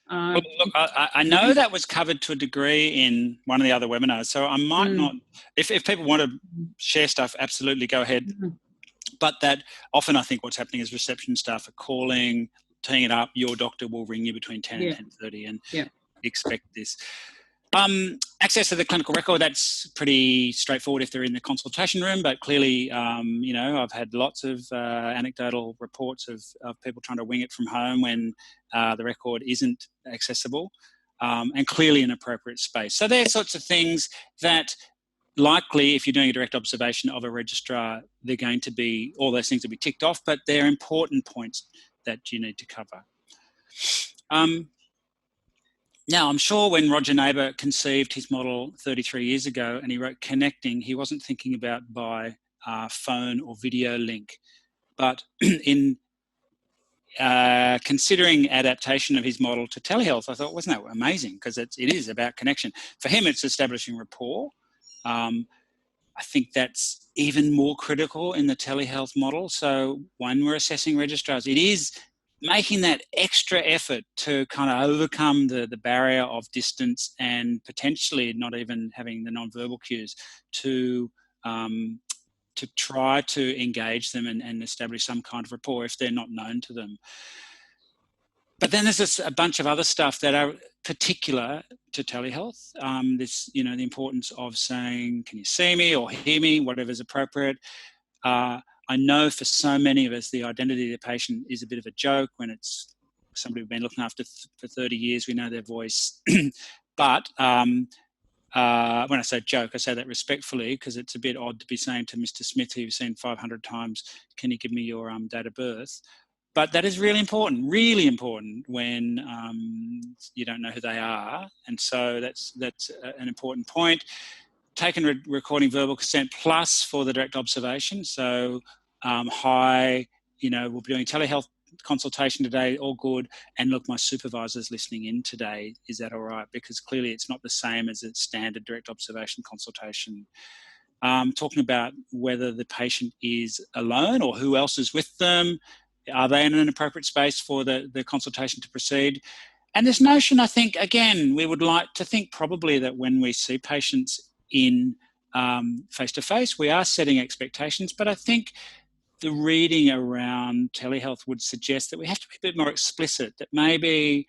Look, I know that was covered to a degree in one of the other webinars, so I might not, if people want to share stuff, absolutely go ahead. But that often I think what's happening is reception staff are calling, teeing it up, your doctor will ring you between 10 and 10:30 and expect this. Access to the clinical record, that's pretty straightforward if they're in the consultation room, but clearly, I've had lots of anecdotal reports of people trying to wing it from home when the record isn't accessible, and clearly an appropriate space. So they're sorts of things that likely, if you're doing a direct observation of a registrar, they're going to be, all those things will be ticked off, but they're important points that you need to cover. Now, I'm sure when Roger Neighbour conceived his model 33 years ago and he wrote connecting, he wasn't thinking about by phone or video link. But in considering adaptation of his model to telehealth, I thought, wasn't that amazing? Because it is about connection. For him, it's establishing rapport. I think that's even more critical in the telehealth model. So when we're assessing registrars, it is making that extra effort to kind of overcome the barrier of distance and potentially not even having the non-verbal cues to try to engage them and establish some kind of rapport if they're not known to them. But then there's a bunch of other stuff that are particular to telehealth. This, the importance of saying, can you see me or hear me, whatever's appropriate. I know for so many of us, the identity of the patient is a bit of a joke when it's somebody we've been looking after for 30 years, we know their voice. But when I say joke, I say that respectfully because it's a bit odd to be saying to Mr. Smith, who you've seen 500 times, can you give me your date of birth? But that is really important when you don't know who they are. And so that's an important point. Taken recording verbal consent plus for the direct observation. So hi, we'll be doing telehealth consultation today, all good. And look, my supervisor's listening in today. Is that all right? Because clearly it's not the same as a standard direct observation consultation. Talking about whether the patient is alone or who else is with them. Are they in an appropriate space for the consultation to proceed? And this notion, I think, again, we would like to think probably that when we see patients in face-to-face, we are setting expectations, but I think the reading around telehealth would suggest that we have to be a bit more explicit, that maybe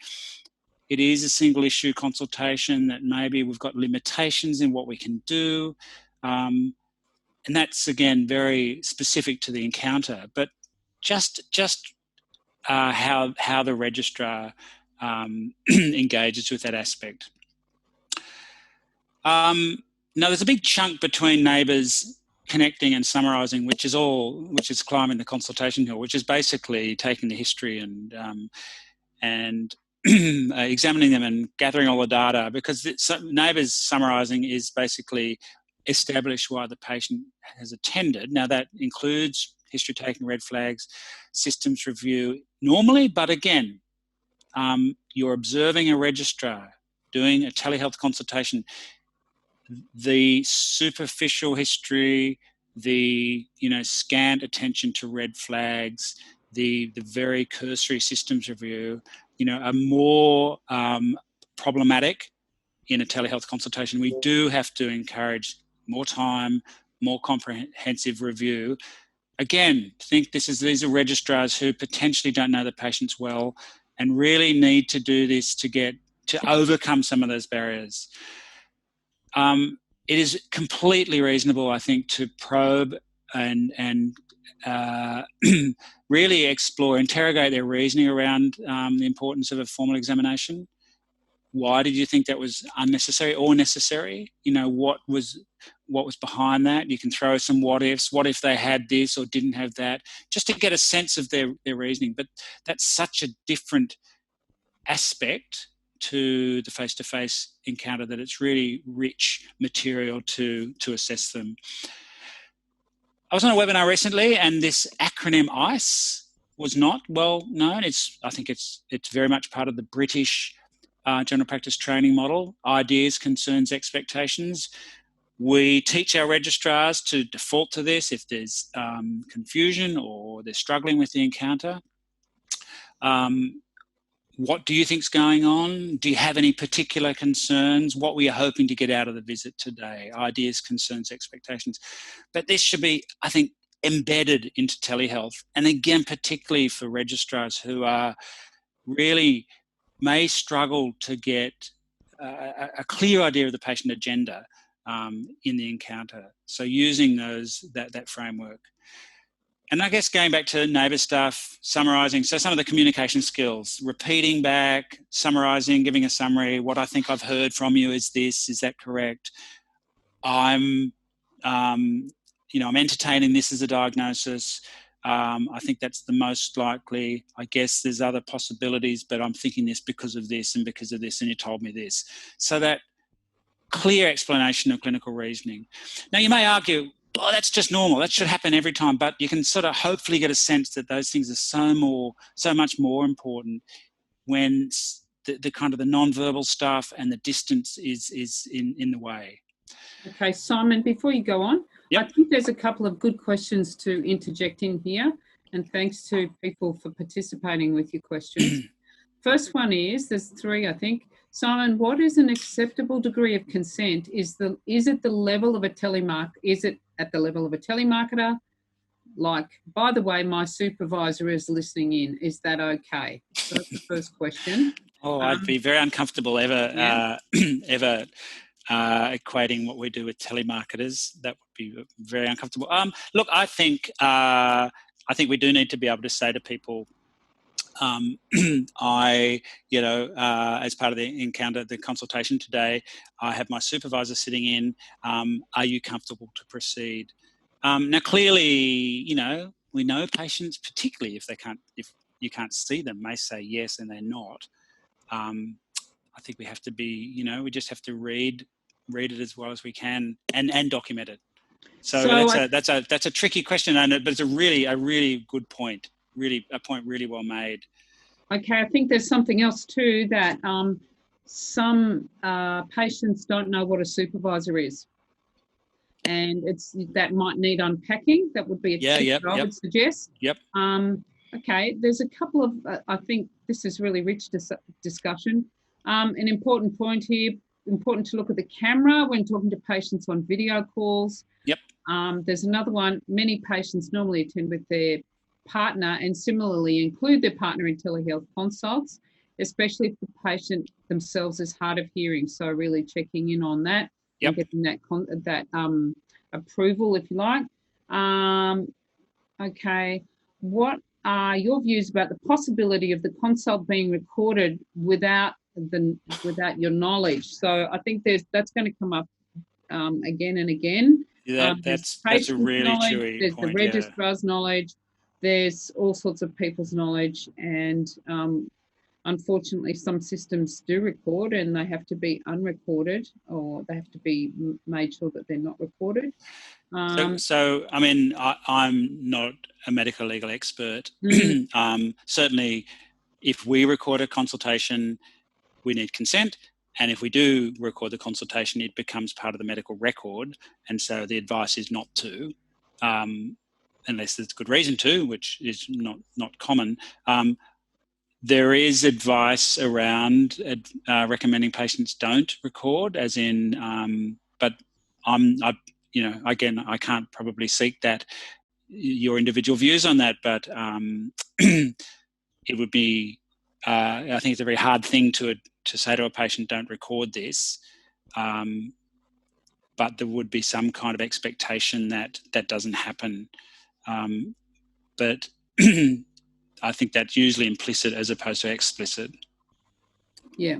it is a single issue consultation, that maybe we've got limitations in what we can do. And that's, again, very specific to the encounter, but just how the registrar engages with that aspect. Now, there's a big chunk between neighbours connecting and summarising, which is climbing the consultation hill, which is basically taking the history and examining them and gathering all the data, because neighbours summarising is basically establish why the patient has attended. Now, that includes history taking, red flags, systems review normally, but again, you're observing a registrar doing a telehealth consultation. The superficial history, the scant attention to red flags, the very cursory systems review, are more problematic in a telehealth consultation. We do have to encourage more time, more comprehensive review. Again, these are registrars who potentially don't know the patients well and really need to do this to overcome some of those barriers. It is completely reasonable, I think, to probe and really interrogate their reasoning around the importance of a formal examination. Why did you think that was unnecessary or necessary? What was behind that? You can throw some what ifs. What if they had this or didn't have that? Just to get a sense of their reasoning. But that's such a different aspect to the face-to-face encounter that it's really rich material to assess them. I was on a webinar recently, and this acronym ICE was not well known. I think it's very much part of the British general practice training model: ideas, concerns, expectations. We teach our registrars to default to this if there's confusion or they're struggling with the encounter. What do you think's going on? Do you have any particular concerns? What were you hoping to get out of the visit today? Ideas, concerns, expectations. But this should be, I think, embedded into telehealth. And again, particularly for registrars who are really may struggle to get a clear idea of the patient agenda in the encounter. So using that framework. And I guess going back to neighbour stuff, summarising, so some of the communication skills, repeating back, summarising, giving a summary, what I think I've heard from you is this, is that correct? I'm entertaining this as a diagnosis. I think that's the most likely. I guess there's other possibilities, but I'm thinking this because of this and because of this, and you told me this. So that clear explanation of clinical reasoning. Now, you may argue, oh, that's just normal. That should happen every time. But you can sort of hopefully get a sense that those things are so much more important when the kind of the non-verbal stuff and the distance is in the way. Okay, Simon, before you go on, yep. I think there's a couple of good questions to interject in here. and thanks to people for participating with your questions. First one is, there's three, I think. Simon, what is an acceptable degree of consent? Is it the level of a is it at the level of a telemarketer? Like, by the way, my supervisor is listening in. Is that okay? So that's the first question. Oh, I'd be very uncomfortable ever equating what we do with telemarketers. That would be very uncomfortable. Look, I think we do need to be able to say to people, as part of the encounter, the consultation today, I have my supervisor sitting in. Are you comfortable to proceed? Now, clearly, we know patients, particularly if you can't see them, may say yes and they're not. I think we have to be, we just have to read it as well as we can and document it. So that's a tricky question, but it's a really good point. Really, a point really well made. Okay, I think there's something else too, that some patients don't know what a supervisor is, and that might need unpacking. That would be a tip that I would suggest. Yep. Okay, there's a couple of, I think this is really rich discussion. An important point here, important to look at the camera when talking to patients on video calls. Yep. There's another one, many patients normally attend with their partner and similarly include their partner in telehealth consults, especially if the patient themselves is hard of hearing. So really checking in on that and getting that approval, if you like. Okay, what are your views about the possibility of the consult being recorded without your knowledge? So I think that's going to come up again and again. Yeah, that's a really chewy there's point. The registrar's knowledge. There's all sorts of people's knowledge, and unfortunately some systems do record and they have to be unrecorded, or they have to be made sure that they're not recorded. So I mean, I'm not a medical legal expert. Certainly, if we record a consultation, we need consent. And if we do record the consultation, it becomes part of the medical record. And so the advice is not to, unless there's good reason to, which is not common. There is advice around recommending patients don't record, as in, but again, I can't probably seek your individual views on that, but it would be, I think it's a very hard thing to say to a patient, don't record this, but there would be some kind of expectation that doesn't happen. But I think that's usually implicit as opposed to explicit. Yeah.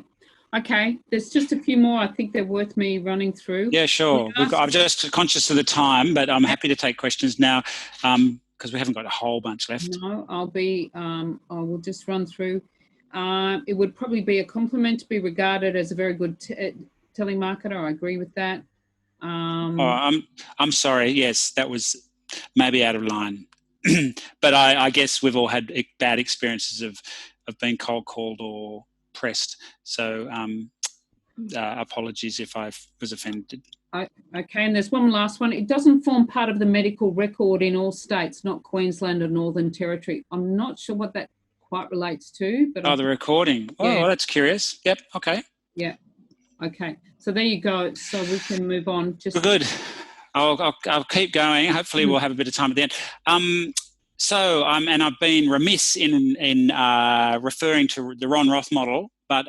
Okay, there's just a few more I think they're worth me running through. Yeah, sure. I'm just conscious of the time, but I'm happy to take questions now because we haven't got a whole bunch left. No, I will just run through. It would probably be a compliment to be regarded as a very good telemarketer. I agree with that. I'm sorry. Yes, that was maybe out of line. But I guess we've all had bad experiences of being cold called or pressed. So apologies if I was offended. Okay, and there's one last one. It doesn't form part of the medical record in all states, not Queensland or Northern Territory. I'm not sure what that quite relates to. But the recording. Oh, well, that's curious. Yep, okay. Yeah, okay. So there you go. So we can move on. We're good. I'll keep going. Hopefully we'll have a bit of time at the end. And I've been remiss in referring to the Ron Roth model, but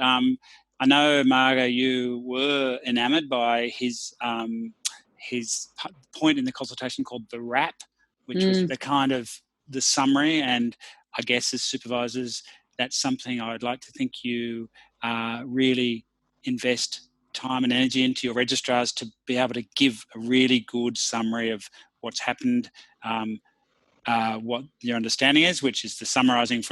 I know, Margo, you were enamoured by his point in the consultation called the wrap, which was the kind of the summary. And I guess as supervisors, that's something I would like to think you really invest time and energy into your registrars to be able to give a really good summary of what's happened, what your understanding is, which is the summarising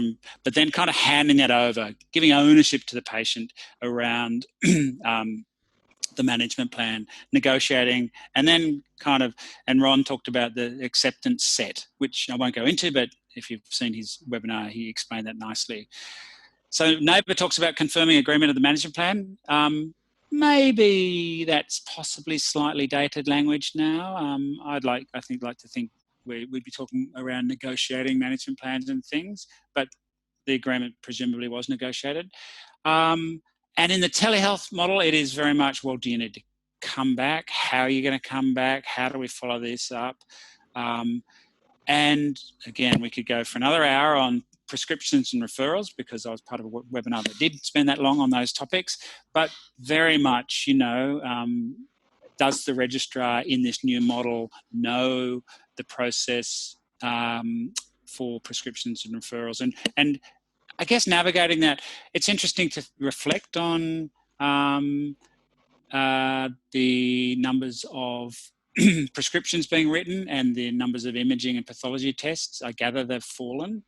but then kind of handing that over, giving ownership to the patient around the management plan, negotiating, and then and Ron talked about the acceptance set, which I won't go into, but if you've seen his webinar, he explained that nicely. So NABER talks about confirming agreement of the management plan. Maybe that's possibly slightly dated language now. I'd like to think we'd be talking around negotiating management plans and things, but the agreement presumably was negotiated. And in the telehealth model, it is very much, well, do you need to come back? How are you going to come back? How do we follow this up? And again, we could go for another hour on prescriptions and referrals, because I was part of a webinar that did spend that long on those topics. But very much, you know, does the registrar in this new model know the process for prescriptions and referrals? And I guess navigating that, it's interesting to reflect on the numbers of prescriptions being written and the numbers of imaging and pathology tests. I gather they've fallen.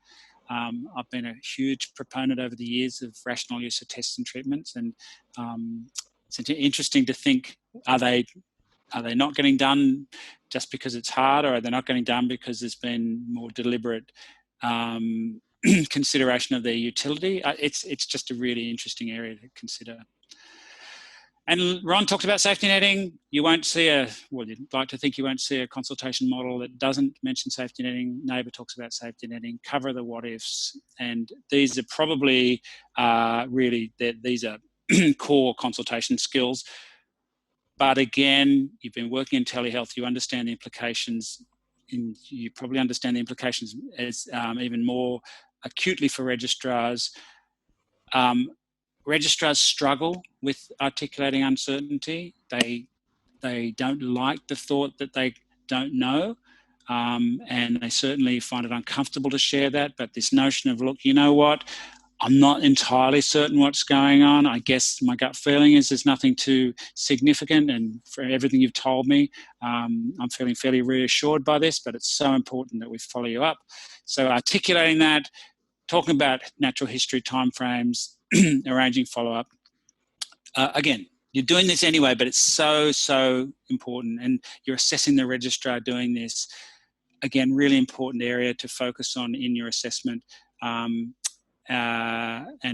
I've been a huge proponent over the years of rational use of tests and treatments, and it's interesting to think, are they not getting done just because it's hard, or are they not getting done because there's been more deliberate consideration of their utility? It's just a really interesting area to consider. And Ron talked about safety netting. You won't see you'd like to think you won't see a consultation model that doesn't mention safety netting. Neighbour talks about safety netting, cover the what ifs. And these are probably these are core consultation skills. But again, you've been working in telehealth, you understand the implications, and you probably understand the implications as even more acutely for registrars. Registrars struggle with articulating uncertainty. They don't like the thought that they don't know, and they certainly find it uncomfortable to share that. But this notion of, look, you know what, I'm not entirely certain what's going on. I guess my gut feeling is there's nothing too significant, and for everything you've told me, I'm feeling fairly reassured by this, but it's so important that we follow you up. So articulating that, talking about natural history timeframes, arranging follow-up. Again, you're doing this anyway, but it's so important, and you're assessing the registrar doing this. Again, really important area to focus on in your assessment, and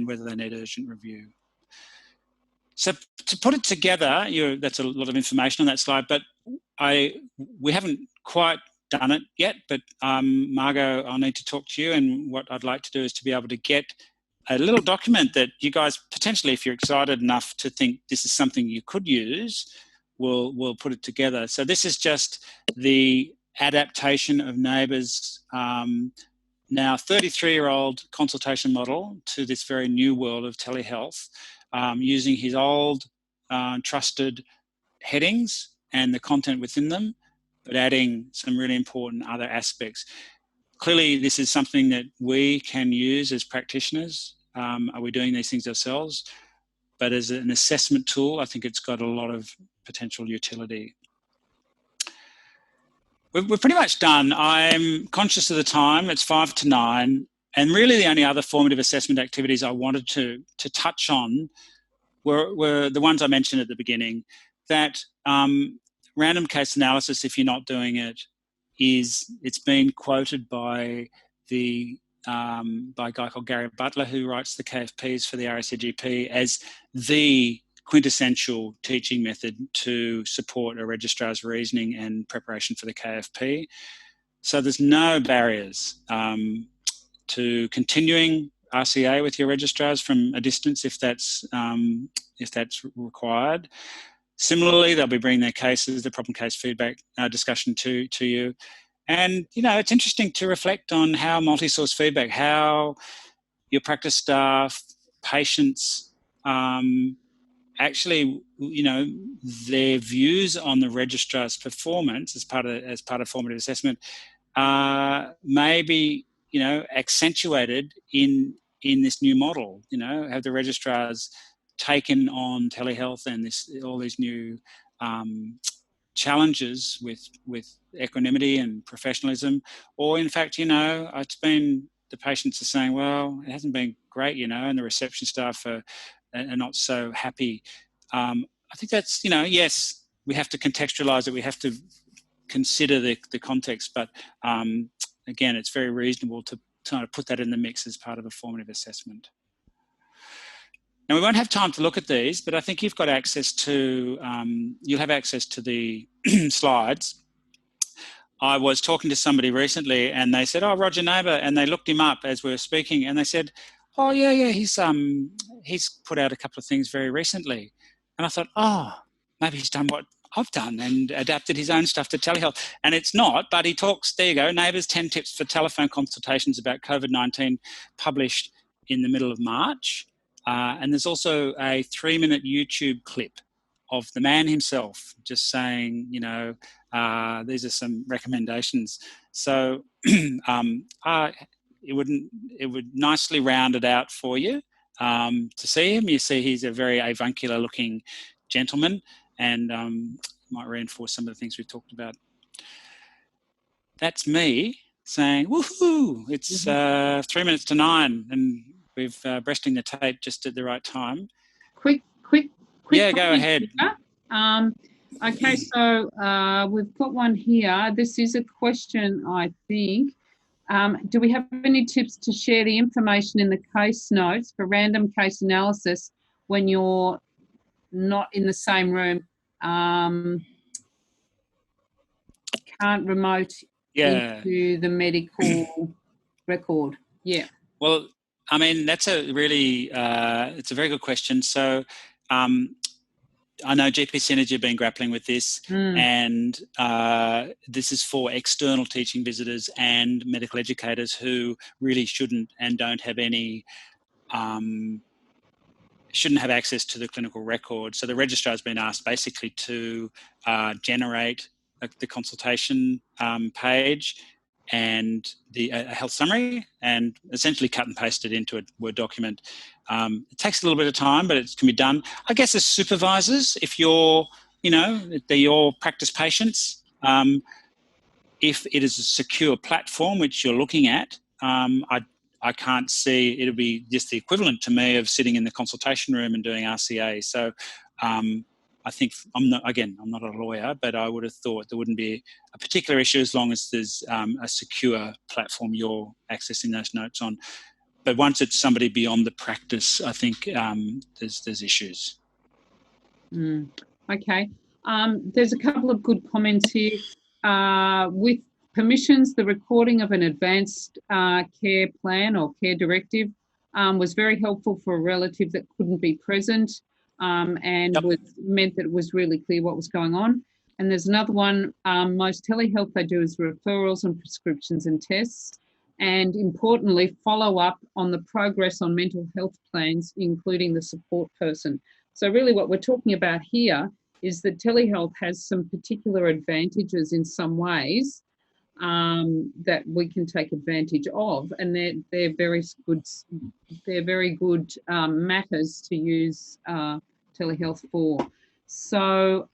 whether they need urgent review. So to put it together, that's a lot of information on that slide, but we haven't quite done it yet, but Margot, I'll need to talk to you, and what I'd like to do is to be able to get a little document that you guys, potentially, if you're excited enough to think this is something you could use, we'll put it together. So this is just the adaptation of Neighbour's now 33-year-old consultation model to this very new world of telehealth, using his old trusted headings and the content within them, but adding some really important other aspects. Clearly, this is something that we can use as practitioners. Are we doing these things ourselves? But as an assessment tool, I think it's got a lot of potential utility. We're pretty much done. I'm conscious of the time. It's 5 to 9. And really the only other formative assessment activities I wanted to touch on were the ones I mentioned at the beginning, that random case analysis, if you're not doing it, it's been quoted by by a guy called Gary Butler, who writes the KFPs for the RACGP, as the quintessential teaching method to support a registrar's reasoning and preparation for the KFP. So there's no barriers to continuing RCA with your registrars from a distance if that's required. Similarly, they'll be bringing their cases, the problem case feedback discussion to you. And, you know, it's interesting to reflect on how multi-source feedback, how your practice staff, patients, actually, you know, their views on the registrar's performance as part of formative assessment may be, you know, accentuated in this new model. You know, have the registrars taken on telehealth and all these new challenges with equanimity and professionalism, or in fact, you know, it's been, the patients are saying, well, it hasn't been great, you know, and the reception staff are not so happy. I think that's, you know, yes, we have to contextualize it, we have to consider the context, but again, it's very reasonable to kind of put that in the mix as part of a formative assessment. Now, we won't have time to look at these, but I think you've got access to, you'll have access to the slides. I was talking to somebody recently and they said, "Oh, Roger Neighbour," and they looked him up as we were speaking and they said, "Oh, yeah, he's put out a couple of things very recently." And I thought, oh, maybe he's done what I've done and adapted his own stuff to telehealth. And it's not, but he talks, there you go, Neighbours 10 Tips for Telephone Consultations about COVID-19, published in the middle of March. And there's also a 3-minute YouTube clip of the man himself just saying, these are some recommendations. So it would nicely round it out for you to see him. You see he's a very avuncular looking gentleman and might reinforce some of the things we've talked about. That's me saying, woohoo, it's 3 minutes to 9 and we've breasting the tape just at the right time. Quick. Yeah, go ahead. Okay, so we've got one here. This is a question, I think. Do we have any tips to share the information in the case notes for random case analysis when you're not in the same room? Can't remote into the medical record. Yeah. Well, I mean, that's a really, it's a very good question. So I know GP Synergy have been grappling with this and this is for external teaching visitors and medical educators who really shouldn't and don't have any, shouldn't have access to the clinical record. So the registrar has been asked basically to generate the consultation page and the health summary and essentially cut and paste it into a Word document. It takes a little bit of time, but it can be done. I guess as supervisors, if you're, they're your practice patients, if it is a secure platform which you're looking at, I can't see, it'll be just the equivalent to me of sitting in the consultation room and doing RCA. So I think, I'm not a lawyer, but I would have thought there wouldn't be a particular issue as long as there's a secure platform you're accessing those notes on. But once it's somebody beyond the practice, I think there's issues. Okay. There's a couple of good comments here. With permissions, the recording of an advanced care plan or care directive was very helpful for a relative that couldn't be present. And meant that it was really clear what was going on. And there's another one, most telehealth they do is referrals and prescriptions and tests, and importantly, follow up on the progress on mental health plans, including the support person. So really what we're talking about here is that telehealth has some particular advantages in some ways that we can take advantage of, and they're very good matters to use telehealth for. So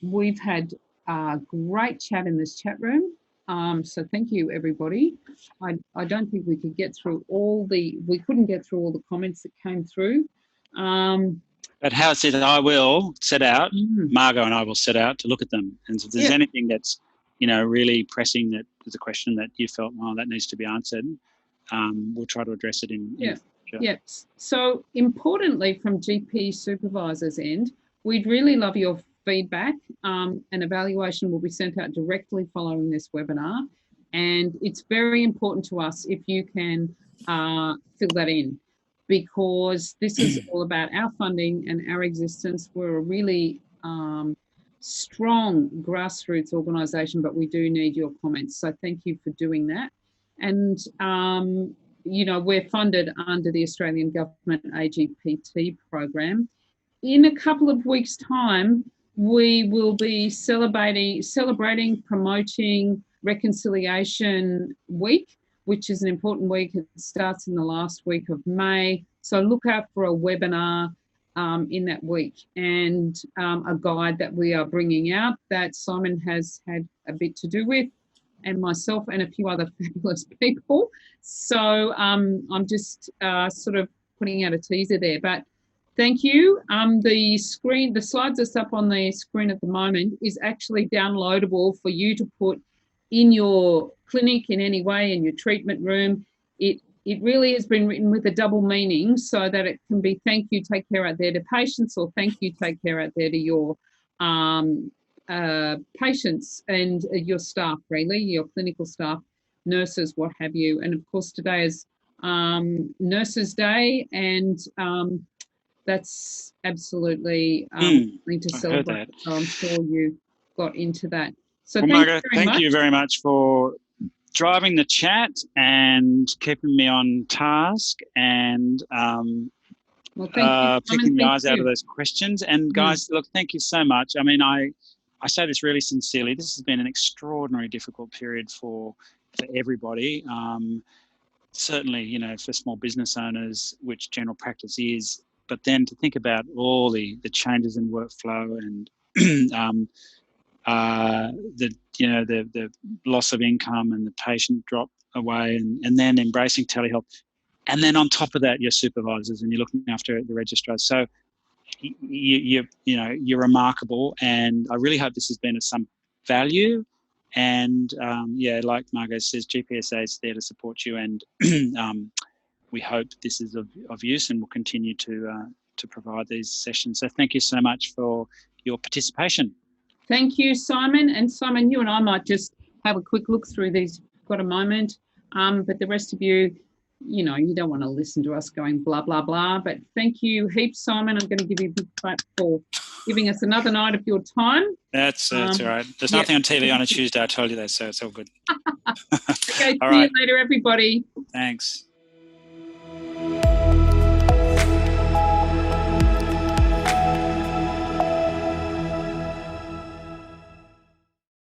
we've had a great chat in this chat room. So thank you, everybody. I don't think we could get through we couldn't get through all the comments that came through. But how said I will set out, Margot and I will set out to look at them. And if there's anything that's, really pressing, that is a question that you felt, that needs to be answered, we'll try to address it in future. Yeah. So importantly, from GP supervisors' end, we'd really love your feedback. An evaluation will be sent out directly following this webinar. And it's very important to us if you can fill that in, because this is all about our funding and our existence. We're a really strong grassroots organisation, but we do need your comments. So thank you for doing that. And, we're funded under the Australian Government AGPT program. In a couple of weeks' time, we will be celebrating, promoting Reconciliation Week, which is an important week. It starts in the last week of May. So look out for a webinar in that week, and a guide that we are bringing out that Simon has had a bit to do with, and myself and a few other fabulous people. So I'm just sort of putting out a teaser there, but thank you. The slides that's up on the screen at the moment is actually downloadable for you to put in your clinic in any way, in your treatment room. It really has been written with a double meaning, so that it can be thank you, take care out there to patients, or thank you, take care out there to your patients and your staff, really, your clinical staff, nurses, what have you. And of course, today is Nurses Day, and that's absolutely something to celebrate. So I'm sure you got into that. So well, thank Margaret, you very much. you very much for driving the chat and keeping me on task and Well, thank you, picking the eyes out of those questions. And guys, look, thank you so much. I mean, I say this really sincerely. This has been an extraordinary, difficult period for everybody. Certainly, you know, for small business owners, which general practice is, but then to think about all the changes in workflow and the loss of income and the patient drop away, and then embracing telehealth, and then on top of that, your supervisors, and you're looking after the registrars. So you're remarkable, and I really hope this has been of some value. And like Margot says, GPSA is there to support you, and we hope this is of use, and we'll continue to provide these sessions. So thank you so much for your participation. Thank you, Simon. And Simon, you and I might just have a quick look through these. Got a moment, but the rest of you, you know, you don't want to listen to us going blah, blah, blah. But thank you heaps, Simon. I'm going to give you a big clap for giving us another night of your time. That's all right. There's nothing on TV on a Tuesday, I told you that, so it's all good. Okay, all see right. you later, everybody. Thanks.